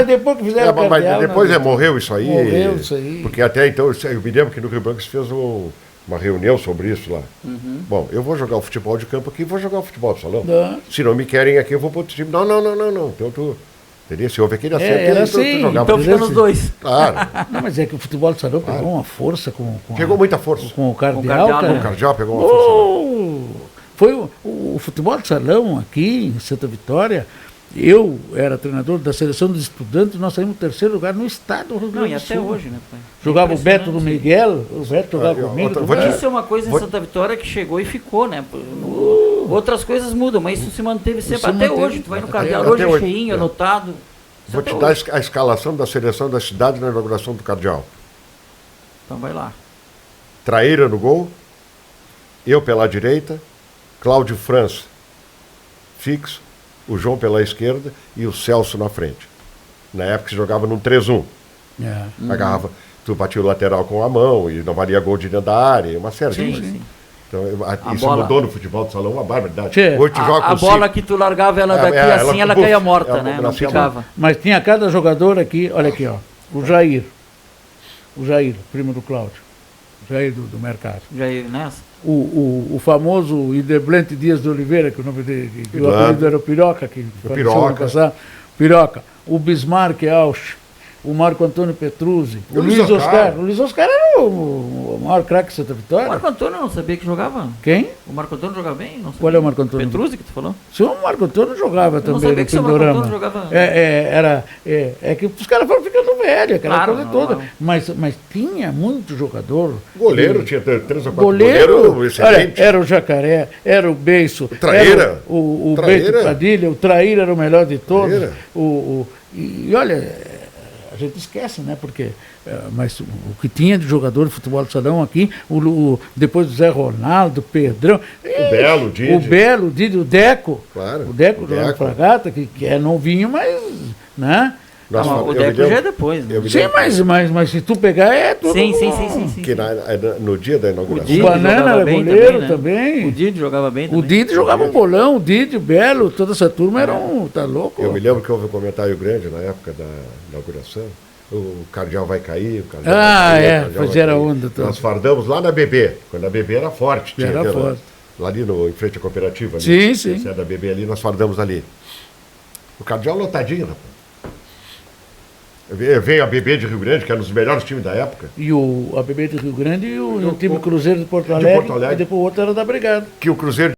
Depois que fizeram o mas cardeal, depois não, morreu isso aí. Morreu isso aí. Porque até então, eu me lembro que no Rio Branco se fez uma reunião sobre isso lá. Bom, eu vou jogar o futebol de campo aqui e vou jogar o futebol de salão. Não. Se não me querem aqui, eu vou para outro time. Não. Então tu... Entendeu? Se houve aquele acerto, era assim. tu jogava. Então fica nos dois. Claro. Não, mas é que o futebol de salão pegou uma força Pegou muita força. com o cardeal, cardeal, cara. O cardeal pegou uma força. Foi o futebol de salão aqui em Santa Vitória. Eu era treinador da seleção dos estudantes, nós saímos em terceiro lugar no estado do Rio Não, Grande e do até Sul. hoje, né, pai? Jogava o Beto do Impressionante. Miguel, o Beto jogava comigo. Isso é uma coisa em Santa Vitória que chegou e ficou, né? Outras coisas mudam, mas isso se manteve sempre. Isso Até manteve. hoje, tu vai no Até cardeal, hoje. hoje Até hoje. cheinho, anotado. Isso Vou até te dar hoje. a escalação da seleção da cidade na inauguração do cardeal. Então vai lá. Traíra no gol, eu pela direita, Cláudio França fixo, o João pela esquerda e o Celso na frente. Na época se jogava num 3-1. É. Agarrava, tu batia o lateral com a mão e não valia gol de dentro da área, uma série de Sim, coisas. sim. Então, A isso bola- mudou no futebol de salão, uma barbaridade. Tchê. Hoje tu joga A com bola cinco. que tu largava ela É, daqui é, assim, ela buf, caía morta, ela né? Não nascia ficava. Mas tinha cada jogador aqui, olha aqui, ó, o Jair, primo do Cláudio, Jair do Mercado. Já ia nessa? O famoso Ideblente Dias de Oliveira, que o nome dele, que o Claro. apelido era o Piroca, que faleceu ano Piroca. passado. Piroca, o Bismarck Ausch, o Marco Antônio Petruzzi, O o Luiz Luiz Oscar. Oscar. O Luiz Oscar era o maior craque de Santa O Vitória. Marco Antônio não sabia que jogava. Quem? O Marco Antônio jogava bem? Não sabia. Qual é o Marco Antônio? Petruzzi que tu falou? Sim, o Marco Antônio jogava não também sabia no que seu Marco Pindorama. Antônio jogava- É que os caras foram ficando velhos, aquela Claro, coisa normal. toda. Mas tinha muito jogador. Goleiro, tinha 3 ou 4 Goleiro, goleiros olha, excelentes. era o Jacaré, era o Beiço, Traíra. era o Traíra. Beito Padilha, o Traíra era o melhor de todos. Traíra. E olha, a gente esquece, né? Porque, mas o que tinha de jogador de futebol de salão aqui, depois do Zé Ronaldo, Pedrão. O Belo, o Didi. O Belo, o Didi, o Deco. Claro, O Deco o jogava Deco. Fragata, que é novinho, mas. Né? Nós Não, falamos- o eu me Deco lembro- já é depois, né? eu me Sim, lembro mas se tu pegar é tudo. Sim. que no dia da O inauguração, Didi Banana jogava era bem goleiro né? também. O Didi jogava bem também. O Didi jogava um bolão, o Didi, o Belo, toda essa turma era tá louco? eu me lembro que houve um comentário grande na época da inauguração. O cardeal vai cair, o cardeal vai Ah, cair, é, o cardeal vai fizeram cair. onda toda. Nós fardamos lá na BB, quando a BB era forte. Era aquela- forte. Lá ali em frente à cooperativa. Ali, Sim, sim. Você é da BB ali, nós fardamos ali. O cardeal lotadinho, rapaz. Veio a BB de Rio Grande, que era um dos melhores times da época, E a BB do Rio Grande e o time o- Cruzeiro de Porto de Alegre, Porto Alegre. e depois o outro era da Brigada. que o Cruzeiro